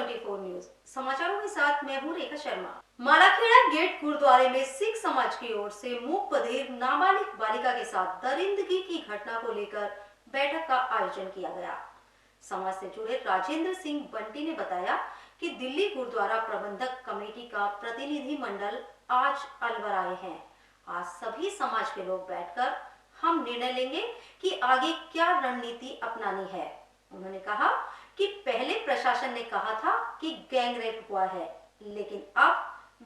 24 news समाचारों के साथ मैं हूं रेखा शर्मा। मालाखेड़ा गेट गुरुद्वारे में सिख समाज की ओर से मूक बधिर नाबालिग बालिका के साथ दरिंदगी की घटना को लेकर बैठक का आयोजन किया गया। समाज से जुड़े राजेंद्र सिंह बंटी ने बताया कि दिल्ली गुरुद्वारा प्रबंधक कमेटी का प्रतिनिधि मंडल आज अलवर आए हैं। आज सभी समाज के लोग बैठकर हम निर्णय लेंगे कि आगे क्या रणनीति अपनानी है। उन्होंने कहा कि पहले प्रशासन ने कहा था कि गैंग रेप हुआ है, लेकिन अब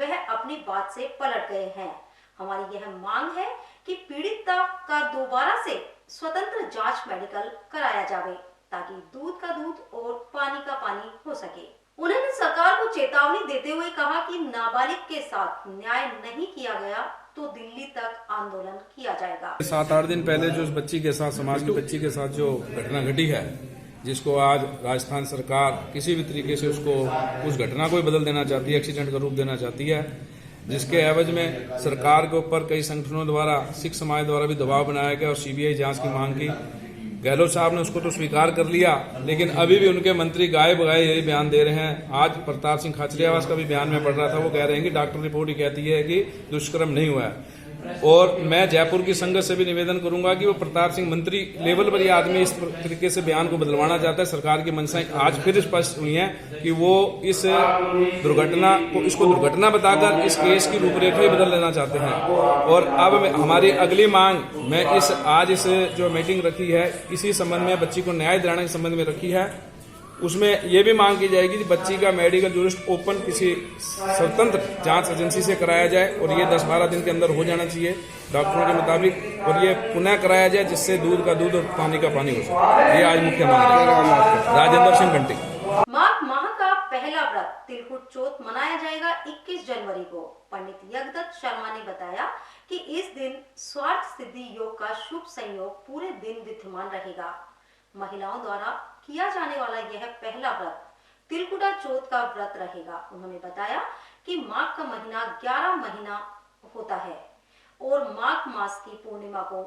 वह अपनी बात से पलट गए हैं। हमारी यह मांग है कि पीड़िता का दोबारा से स्वतंत्र जांच मेडिकल कराया जावे ताकि दूध का दूध और पानी का पानी हो सके। उन्होंने सरकार को चेतावनी देते हुए कहा कि नाबालिग के साथ न्याय नहीं किया गया तो दिल्ली तक आंदोलन किया जाएगा। 7-8 दिन पहले जो उस बच्ची के साथ, समाज की बच्ची के साथ जो घटना घटी है, जिसको आज राजस्थान सरकार किसी भी तरीके से उस घटना को ही बदल देना चाहती है, एक्सीडेंट का रूप देना चाहती है, जिसके एवज में सरकार के ऊपर कई संगठनों द्वारा, सिख समाज द्वारा भी दबाव बनाया गया और सीबीआई जांच की मांग की। गहलोत साहब ने उसको तो स्वीकार कर लिया, लेकिन अभी भी उनके मंत्री गाये बगाए यही बयान दे रहे हैं। आज प्रताप सिंह खाचरियावास का भी बयान में पढ़ रहा था, वो कह रहे हैं कि डॉक्टर रिपोर्ट ही कहती है कि दुष्कर्म नहीं हुआ है। और मैं जयपुर की संगत से भी निवेदन करूंगा कि वो प्रताप सिंह मंत्री लेवल पर ये आदमी इस तरीके से बयान को बदलवाना चाहता है। सरकार की मंशाएं आज फिर स्पष्ट हुई हैं कि वो इस दुर्घटना को, इसको दुर्घटना बताकर इस केस की रूपरेखा ही बदल लेना चाहते हैं। और अब हमारी अगली मांग मैं आज इस जो मीटिंग रखी है, इसी संबंध में बच्ची को न्याय दिलाने के संबंध में रखी है। उसमें ये भी मांग की जाएगी कि बच्ची का मेडिकल जूरिस्ट ओपन किसी स्वतंत्र जांच एजेंसी से कराया जाए और ये 10-12 दिन के अंदर हो जाना चाहिए डॉक्टरों के मुताबिक, और ये पुनः कराया जाए जिससे दूध का दूध और पानी का पानी हो सके। ये आज मुख्य मांग है। राजेंद्र सिंह घंटी। माघ माह का पहला व्रत तिलकुट चौथ मनाया जाएगा 21 जनवरी को। पंडित यज्ञदत्त शर्मा ने बताया कि इस दिन स्वार्थ सिद्धि योग का शुभ संयोग पूरे दिन विद्यमान रहेगा। महिलाओं द्वारा किया जाने वाला यह पहला व्रत तिलकुटा चौथ का व्रत रहेगा। उन्होंने बताया कि माघ का महीना 11 महीना होता है और माघ मास की पूर्णिमा को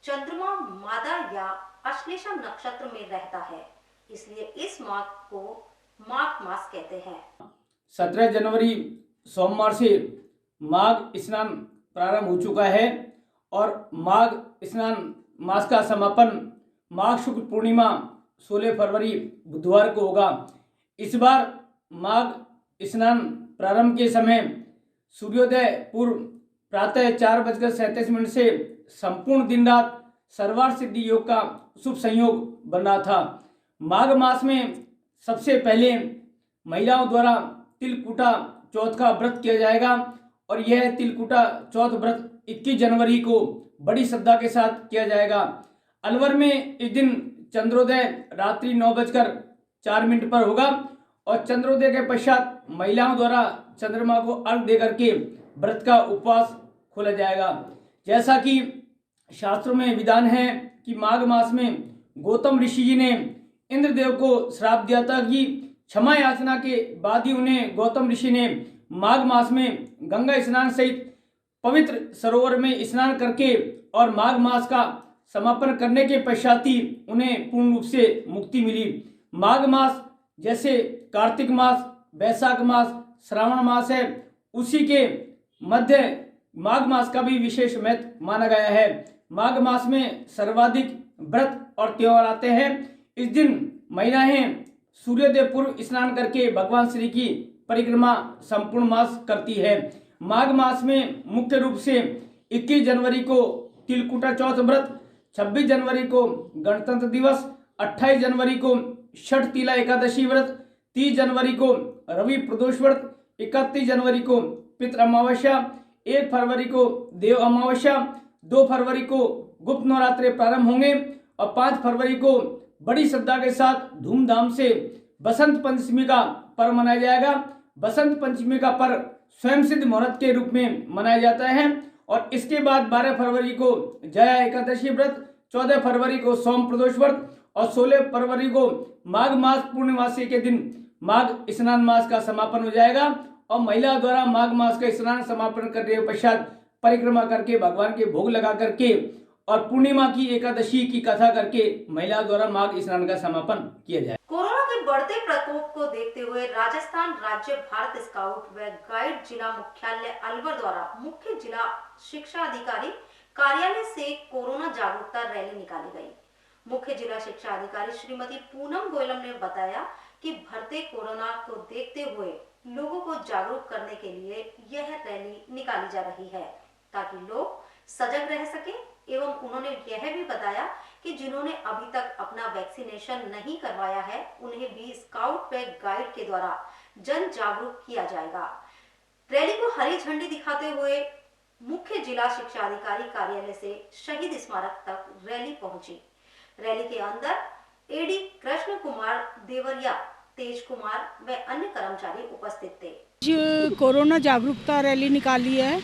चंद्रमा मादा या अश्लेषा नक्षत्र में रहता है, इसलिए इस माघ को माघ मास कहते हैं। 17 जनवरी सोमवार से माघ स्नान प्रारंभ हो चुका है और माघ स्नान मास का समापन माघ शुक्ल पूर्णिमा 16 फरवरी बुधवार को होगा। इस बार माघ स्नान प्रारंभ के समय सूर्योदय पूर्व प्रातः 4:37 से संपूर्ण दिन रात सर्वार्थ सिद्धि योग का शुभ संयोग बन रहा था। माघ मास में सबसे पहले महिलाओं द्वारा तिलकुटा चौथ का व्रत किया जाएगा और यह तिलकुटा चौथ व्रत 21 जनवरी को बड़ी श्रद्धा के साथ किया जाएगा। अलवर में इस दिन चंद्रोदय रात्रि 9:04 पर होगा और चंद्रोदय के पश्चात महिलाओं द्वारा चंद्रमा को अर्घ देकर के व्रत का उपवास खोला जाएगा। जैसा कि शास्त्रों में विधान है कि माघ मास में गौतम ऋषि जी ने इंद्रदेव को श्राप दिया था कि क्षमा याचना के बाद ही उन्हें गौतम ऋषि ने माघ मास में गंगा स्नान सहित पवित्र सरोवर में स्नान करके और माघ मास का समापन करने के पश्चात ही उन्हें पूर्ण रूप से मुक्ति मिली। माघ मास जैसे कार्तिक मास, वैशाख मास, श्रावण मास है, उसी के मध्य माघ मास का भी विशेष महत्व माना गया है। माघ मास में सर्वाधिक व्रत और त्योहार आते हैं। इस दिन महिलाएं सूर्योदय पूर्व स्नान करके भगवान श्री की परिक्रमा संपूर्ण मास करती है। माघ मास में मुख्य रूप से 21 जनवरी को तिलकुटा चौथ व्रत, 26 जनवरी को गणतंत्र दिवस, 28 जनवरी को छठ तिला एकादशी व्रत, 30 जनवरी को रवि प्रदोष व्रत, 31 जनवरी को पितृ अमावस्या, 1 फरवरी को देव अमावस्या, 2 फरवरी को गुप्त नवरात्रे प्रारंभ होंगे और 5 फरवरी को बड़ी श्रद्धा के साथ धूमधाम से बसंत पंचमी का पर्व मनाया जाएगा। बसंत पंचमी का पर्व स्वयं सिद्ध मुहूर्त के रूप में मनाया जाता है और इसके बाद 12 फरवरी को जया एकादशी व्रत, 14 फरवरी को सोम प्रदोष व्रत और 16 फरवरी को माघ मास पूर्णिमासी के दिन माघ स्नान मास का समापन हो जाएगा और महिला द्वारा माघ मास का स्नान समापन करने के पश्चात परिक्रमा करके भगवान के भोग लगा करके और पूर्णिमा की एकादशी की कथा करके महिला द्वारा माघ स्नान का समापन किया जाए। कोरोना के बढ़ते प्रकोप को देखते हुए राजस्थान राज्य भारत स्काउट व गाइड जिला मुख्यालय अलवर द्वारा मुख्य जिला शिक्षा अधिकारी कार्यालय से कोरोना जागरूकता रैली निकाली गई। मुख्य जिला शिक्षा अधिकारी श्रीमती पूनम गोयलम ने बताया कि बढ़ते कोरोना को देखते हुए लोगों को जागरूक करने के लिए यह रैली निकाली जा रही है ताकि लोग सजग रह सके एवं उन्होंने यह भी बताया कि जिन्होंने अभी तक अपना वैक्सीनेशन नहीं करवाया है उन्हें भी स्काउट व गाइड के द्वारा जन जागरूक किया जाएगा। रैली को हरी झंडी दिखाते हुए मुख्य जिला शिक्षा अधिकारी कार्यालय से शहीद स्मारक तक रैली पहुंची। रैली के अंदर एडी कृष्ण कुमार देवरिया, तेज कुमार व अन्य कर्मचारी उपस्थित थे। कोरोना जागरूकता रैली निकाली है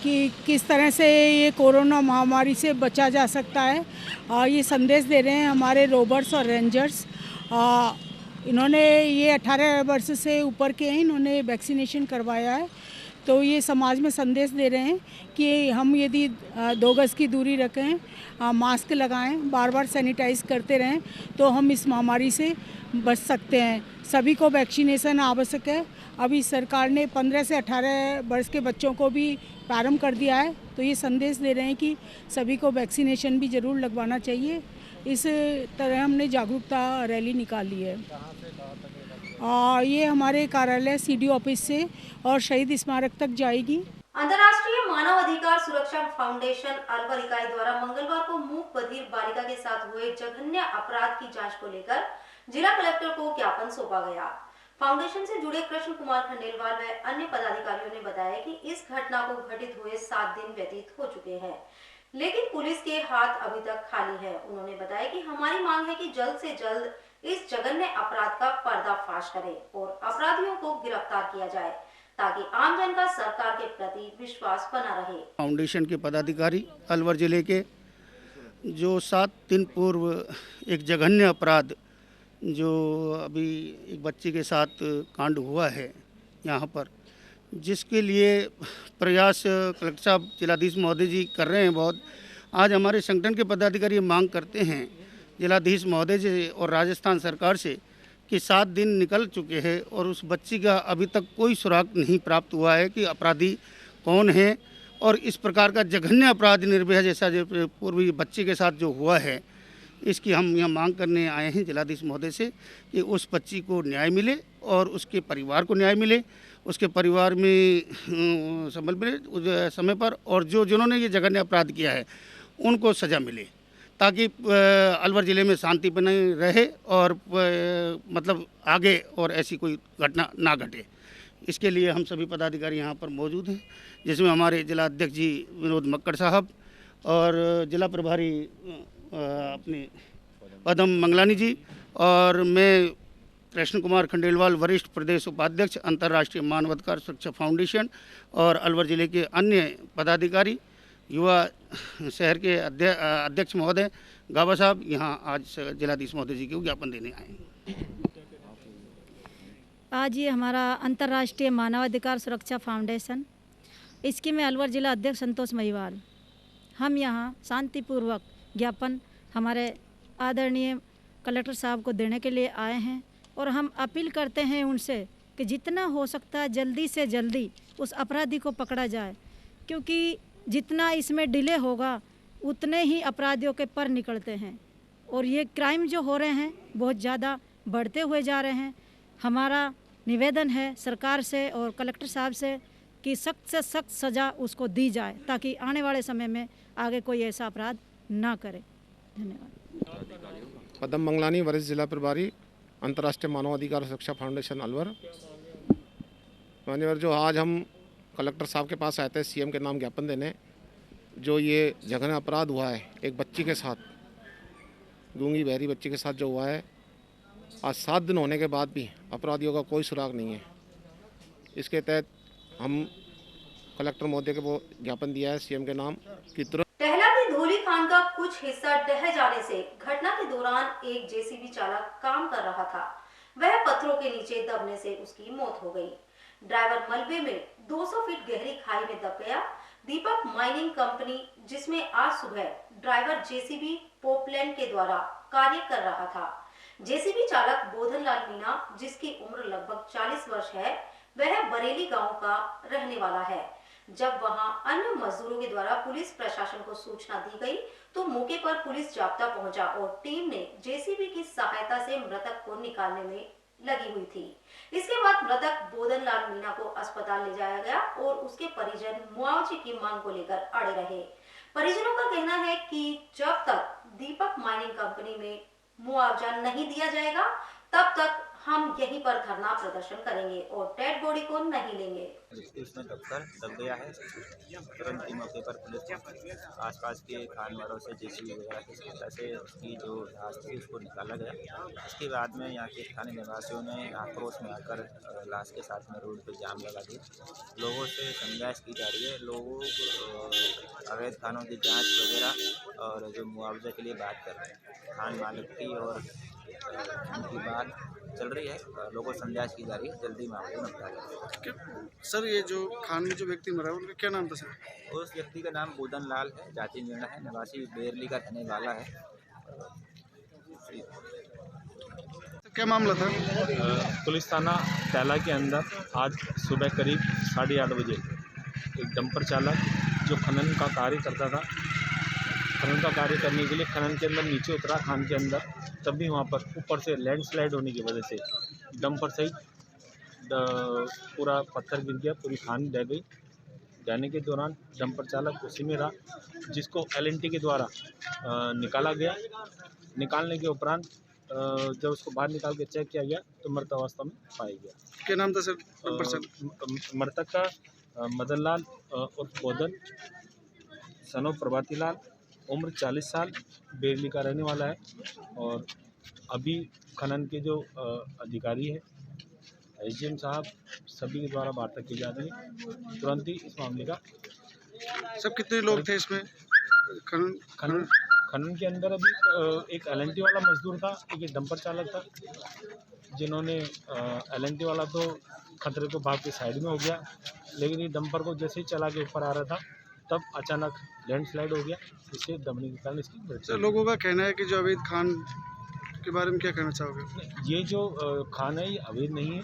कि किस तरह से ये कोरोना महामारी से बचा जा सकता है। ये संदेश दे रहे हैं हमारे रोबर्स और रेंजर्स। इन्होंने ये 18 वर्ष से ऊपर के हैं, इन्होंने वैक्सीनेशन करवाया है। तो ये समाज में संदेश दे रहे हैं कि हम यदि 2 गज़ की दूरी रखें, मास्क लगाएं, बार बार सैनिटाइज करते रहें तो हम इस महामारी से बच सकते हैं। सभी को वैक्सीनेशन आवश्यक है। अभी सरकार ने 15 से 18 वर्ष के बच्चों को भी प्रारंभ कर दिया है। तो ये संदेश दे रहे हैं कि सभी को वैक्सीनेशन भी ज़रूर लगवाना चाहिए। इस तरह हमने जागरूकता रैली निकाली है। ये हमारे कार्यालय सीडी ऑफिस से और शहीद स्मारक तक जाएगी। अंतर्राष्ट्रीय मानव अधिकार सुरक्षा फाउंडेशन अलवर इकाई द्वारा मंगलवार को मूक बधिर बालिका के साथ हुए जघन्य अपराध की जांच को लेकर जिला कलेक्टर को ज्ञापन सौंपा गया। फाउंडेशन से जुड़े कृष्ण कुमार खंडेलवाल व अन्य पदाधिकारियों ने बताया कि इस घटना को घटित हुए 7 दिन व्यतीत हो चुके हैं, लेकिन पुलिस के हाथ अभी तक खाली है। उन्होंने बताया कि हमारी मांग है कि जल्द से जल्द इस जघन्य अपराध का पर्दाफाश करे और अपराधियों को गिरफ्तार किया जाए ताकि आमजन का सरकार के प्रति विश्वास बना रहे। फाउंडेशन के पदाधिकारी अलवर जिले के जो 7 दिन पूर्व एक जघन्य अपराध जो अभी एक बच्ची के साथ कांड हुआ है यहाँ पर, जिसके लिए प्रयास कलेक्टर साहब जिलाधीश महोदय जी कर रहे हैं बहुत। आज हमारे संगठन के पदाधिकारी मांग करते हैं जिलाधीश महोदय जी और राजस्थान सरकार से कि 7 दिन निकल चुके हैं और उस बच्ची का अभी तक कोई सुराग नहीं प्राप्त हुआ है कि अपराधी कौन है। और इस प्रकार का जघन्य अपराध निर्भया जैसा जो पूर्वी बच्ची के साथ जो हुआ है, इसकी हम यहाँ मांग करने आए हैं जिलाधीश महोदय से कि उस बच्ची को न्याय मिले और उसके परिवार को न्याय मिले, उसके परिवार में संभल मिले समय पर, और जिन्होंने ये जघन्य अपराध किया है उनको सज़ा मिले ताकि अलवर ज़िले में शांति बनी रहे और मतलब आगे और ऐसी कोई घटना ना घटे। इसके लिए हम सभी पदाधिकारी यहाँ पर मौजूद हैं, जिसमें हमारे जिला अध्यक्ष जी विनोद मक्कड़ साहब और जिला प्रभारी अपने पदम मंगलानी जी और मैं कृष्ण कुमार खंडेलवाल वरिष्ठ प्रदेश उपाध्यक्ष अंतर्राष्ट्रीय मानवाधिकार सुरक्षा फाउंडेशन और अलवर जिले के अन्य पदाधिकारी युवा शहर के अध्यक्ष महोदय गाबा साहब यहाँ आज जिलाधीश महोदय जी को ज्ञापन देने आए हैं। आज ये हमारा अंतर्राष्ट्रीय मानवाधिकार सुरक्षा फाउंडेशन, इसकी मैं अलवर जिला अध्यक्ष संतोष महिवाल, हम यहाँ शांतिपूर्वक ज्ञापन हमारे आदरणीय कलेक्टर साहब को देने के लिए आए हैं और हम अपील करते हैं उनसे कि जितना हो सकता है जल्दी से जल्दी उस अपराधी को पकड़ा जाए, क्योंकि जितना इसमें डिले होगा उतने ही अपराधियों के पर निकलते हैं और ये क्राइम जो हो रहे हैं बहुत ज़्यादा बढ़ते हुए जा रहे हैं। हमारा निवेदन है सरकार से और कलेक्टर साहब से कि सख्त से सख्त सज़ा उसको दी जाए ताकि आने वाले समय में आगे कोई ऐसा अपराध ना करे। धन्यवाद। पदम मंगलानी वरिष्ठ जिला प्रभारी अंतर्राष्ट्रीय मानवाधिकार सुरक्षा फाउंडेशन अलवर। मान्यवर, जो आज हम कलेक्टर साहब के पास आए थे सीएम के नाम ज्ञापन देने, जो ये जघन्य अपराध हुआ है एक बच्ची के साथ, गूंगी बहरी बच्ची के साथ जो हुआ है, आज 7 दिन होने के बाद भी अपराधियों का कोई सुराग नहीं है। इसके तहत हम कलेक्टर महोदय को वो ज्ञापन दिया है सीएम के नाम कि तुरंत टहला की धोली खान का कुछ हिस्सा ढह जाने से घटना के दौरान एक जेसीबी चालक काम कर रहा था, वह पत्थरों के नीचे दबने से उसकी मौत हो गई। ड्राइवर मलबे में 200 फीट गहरी खाई में दब गया। दीपक माइनिंग कंपनी, जिसमें आज सुबह ड्राइवर जेसीबी पोपलैंड के द्वारा कार्य कर रहा था, जेसीबी चालक बोधनलाल मीणा, जिसकी उम्र लगभग 40 वर्ष है, वह बरेली गांव का रहने वाला है। जब वहां अन्य मजदूरों के द्वारा पुलिस प्रशासन को सूचना दी गई तो मौके पर पुलिस जाब्ता पहुंचा और टीम ने जेसीबी की सहायता से मृतक को निकालने में लगी हुई थी। इसके बाद मृतक बोधनलाल मीणा को अस्पताल ले जाया गया और उसके परिजन मुआवजे की मांग को लेकर अड़े रहे। परिजनों का कहना है कि जब तक दीपक माइनिंग कंपनी में मुआवजा नहीं दिया जाएगा तब तक हम यहीं पर धरना प्रदर्शन करेंगे और डेड बॉडी को नहीं लेंगे। उसमें दफ्तर दब गया है। तुरंत ही मौके पर पुलिस आसपास के खानवारों से जेसीबी वगैरह की सहायता से उसकी जो लाश थी उसको निकाला गया। उसके बाद में यहाँ के स्थानीय निवासियों ने आक्रोश में आकर लाश के साथ में रोड पर जाम लगा दिया। लोगों से समझाइश की जा रही है, लोगों अवैध खानों की जाँच वगैरह और जो मुआवजे के लिए बात कर रहे हैं, खान मालिक की और उनकी बात चल रही है। लोगों को समझाइश की जा रही है, जल्दी मामले निपटा जाए। सर ये जो खान में जो व्यक्ति मरा है उनका क्या नाम था सर? उस व्यक्ति का नाम बोधनलाल है, जाति मीणा है, निवासी बेरली का रहने वाला है। तो क्या मामला था? पुलिस थाना टैला के अंदर आज सुबह करीब 8:30 बजे एक डंपर चालक जो खनन का कार्य करता था, खनन का कार्य करने के लिए खनन के अंदर नीचे उतरा खान के अंदर, तब भी वहाँ पर ऊपर से लैंडस्लाइड होने की वजह से डंपर सहित पूरा पत्थर गिर गया, पूरी खान ढह गई। जाने के दौरान डंपर चालक उसी में रहा, जिसको एलएनटी के द्वारा निकाला गया। निकालने के उपरांत जब उसको बाहर निकाल के चेक किया गया तो मृत अवस्था में पाया गया। क्या नाम था सर डंपर चालक? मृतक का मदन लाल उर्फ बोधन, सनो प्रभाती लाल, उम्र 40 साल, बेरली का रहने वाला है। और अभी खनन के जो अधिकारी है एसडीएम साहब, सभी के द्वारा वार्ता की जा रही है। तुरंत ही इस मामले का सब कितने लोग थे इसमें खनन के अंदर? अभी एक एलएनटी वाला मजदूर था, एक डंपर चालक था, जिन्होंने एलएनटी वाला तो खतरे को भाग के साइड में हो गया, लेकिन ये डंपर को जैसे ही चला के ऊपर आ रहा था तब अचानक लैंडस्लाइड हो गया, इससे दबने के कारण इसकी मृत्यु। सर लोगों का कहना है कि जो अवैध खान के बारे में क्या कहना चाहोगे? ये जो खान है ये अवैध नहीं है,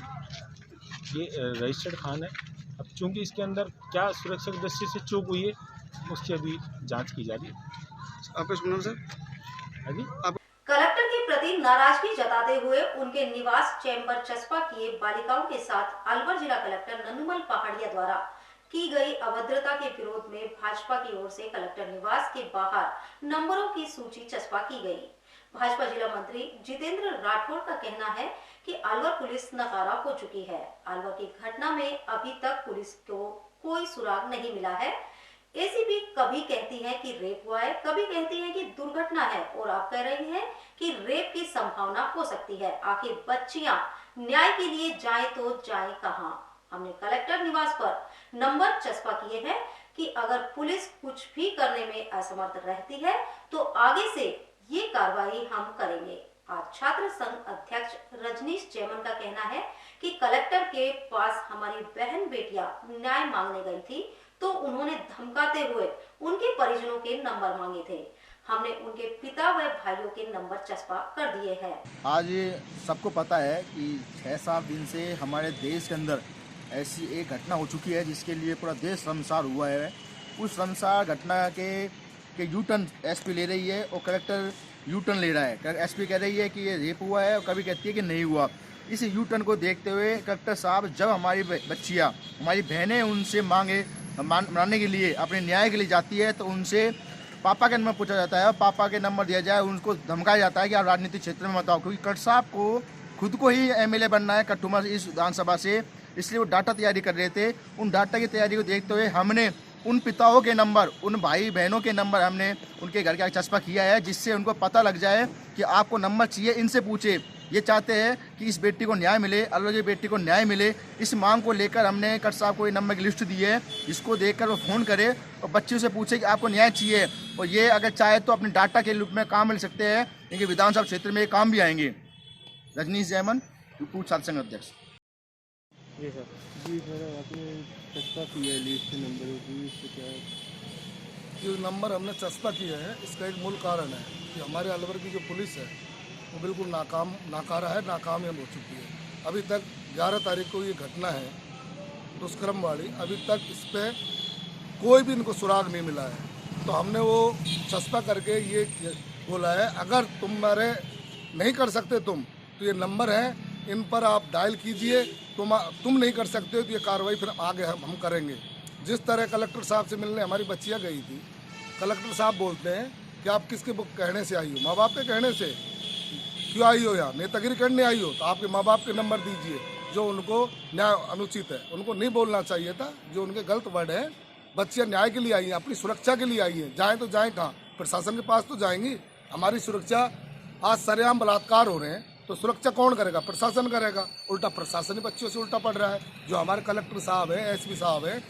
ये रजिस्टर्ड खान है। अब चूंकि इसके अंदर क्या सुरक्षा की दृष्टि से चूक हुई है उसकी अभी जांच की जा रही है। आपका सुना सर? हाँ जी। कलेक्टर के प्रति नाराजगी जताते हुए उनके निवास चैम्बर चस्पा किए बालिकाओं के साथ अलवर जिला कलेक्टर नंदुमल पहाड़िया द्वारा की गई अभद्रता के विरोध में भाजपा की ओर से कलेक्टर निवास के बाहर नंबरों की सूची चस्पा की गई। भाजपा जिला मंत्री जितेंद्र राठौड़ का कहना है कि अलवर पुलिस नकारा हो चुकी है। अलवर की घटना में अभी तक पुलिस को कोई सुराग नहीं मिला है। एसीपी कभी कहती है कि रेप हुआ है, कभी कहती है कि दुर्घटना है और आप कह रही हैं कि रेप की संभावना हो सकती है। आखिर बच्चियां न्याय के लिए जाए तो जाए कहां? हमने कलेक्टर निवास पर नंबर चस्पा किए हैं कि अगर पुलिस कुछ भी करने में असमर्थ रहती है तो आगे से ये कार्रवाई हम करेंगे। आज छात्र संघ अध्यक्ष रजनीश जैमन का कहना है कि कलेक्टर के पास हमारी बहन बेटियां न्याय मांगने गई थी तो उन्होंने धमकाते हुए उनके परिजनों के नंबर मांगे थे। हमने उनके पिता व भाइयों के नंबर चस्पा कर दिए हैं। आज सबको पता है कि 6-7 दिन से हमारे देश के अंदर ऐसी एक घटना हो चुकी है जिसके लिए पूरा देश शर्मसार हुआ है। उस शर्मसार घटना के यू टर्न एसपी ले रही है और कलेक्टर यू टर्न ले रहा है। एसपी कह रही है कि ये रेप हुआ है और कभी कहती है कि नहीं हुआ। इस यू टर्न को देखते हुए कलेक्टर साहब जब हमारी बच्चियाँ, हमारी बहनें उनसे मानने के लिए, अपने न्याय के लिए जाती है तो उनसे पापा का नंबर पूछा जाता है और पापा के नंबर दिया जाए, उनको धमकाया जाता है कि आप राजनीतिक क्षेत्र में मत आओ, क्योंकि कलेक्टर साहब को खुद को ही एमएलए बनना है कठुआ इस विधानसभा से, इसलिए वो डाटा तैयारी कर रहे थे। उन डाटा की तैयारी को देखते हुए हमने उन पिताओं के नंबर, उन भाई बहनों के नंबर हमने उनके घर के आगे चस्पा किया है, जिससे उनको पता लग जाए कि आपको नंबर चाहिए, इनसे पूछे। ये चाहते हैं कि इस बेटी को न्याय मिले, अलवर की बेटी को न्याय मिले। इस मांग को लेकर हमने कलेक्टर साहब को ये नंबर की लिस्ट दी है, जिसको देखकर वो फ़ोन करे और बच्चियों से पूछे कि आपको न्याय चाहिए, और ये अगर चाहे तो अपने डाटा के रूप में काम मिल सकते हैं, क्योंकि विधानसभा क्षेत्र में ये काम भी आएंगे। रजनीश जैमन, यूपी छात्र संघ अध्यक्ष। जी सर आपने चस्पा किया है लिस्ट नंबरों की, इससे क्या है? जो नंबर हमने चस्पा किया है इसका एक मूल कारण है कि हमारे अलवर की जो पुलिस है वो बिल्कुल नाकारा है, नाकामयाब हो चुकी है। अभी तक 11 तारीख को ये घटना है दुष्कर्म वाली, अभी तक इस पर कोई भी इनको सुराग नहीं मिला है। तो हमने वो चस्पा करके ये बोला है, अगर तुम्हारे नहीं कर सकते तो ये नंबर है, इन पर आप डायल कीजिए। तुम नहीं कर सकते हो तो ये कार्रवाई फिर आगे हम करेंगे। जिस तरह कलेक्टर साहब से मिलने हमारी बच्चियाँ गई थी, कलेक्टर साहब बोलते हैं कि आप किसके कहने से आई हो? माँ बाप के कहने से क्यों आई हो? यहाँ नेतागिरी करने आई हो तो आपके माँ बाप के नंबर दीजिए, जो उनको न्याय अनुचित है। उनको नहीं बोलना चाहिए था, जो उनके गलत वर्ड है। बच्चियाँ न्याय के लिए आई हैं, अपनी सुरक्षा के लिए आई हैं। जाएँ तो जाएँ कहाँ? प्रशासन के पास तो जाएंगी। हमारी सुरक्षा, आज सरेआम बलात्कार हो रहे हैं तो सुरक्षा कौन करेगा? प्रशासन करेगा। उल्टा प्रशासन ही बच्चों से उल्टा पड़ रहा है। जो हमारे कलेक्टर साहब है, एसपी साहब है,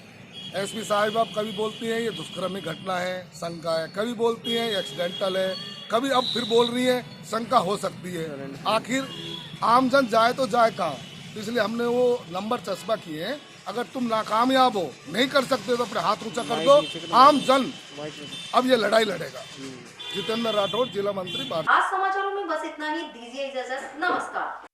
एसपी साहब अब कभी बोलती हैं ये दुष्कर्म की घटना है, शंका है, कभी बोलती हैं एक्सीडेंटल है, कभी अब फिर बोल रही है शंका हो सकती है। आखिर आमजन जाए तो जाए कहाँ? तो इसलिए हमने वो नंबर चस्पा किए हैं। अगर तुम नाकामयाब हो, नहीं कर सकते तो अपने हाथ ऊंचा कर दो। आमजन अब ये लड़ाई लड़ेगा। जितेंद्र राठौड़, जिला मंत्री। आज समाचारों में बस इतना ही। दीजिए इजाजत। नमस्कार।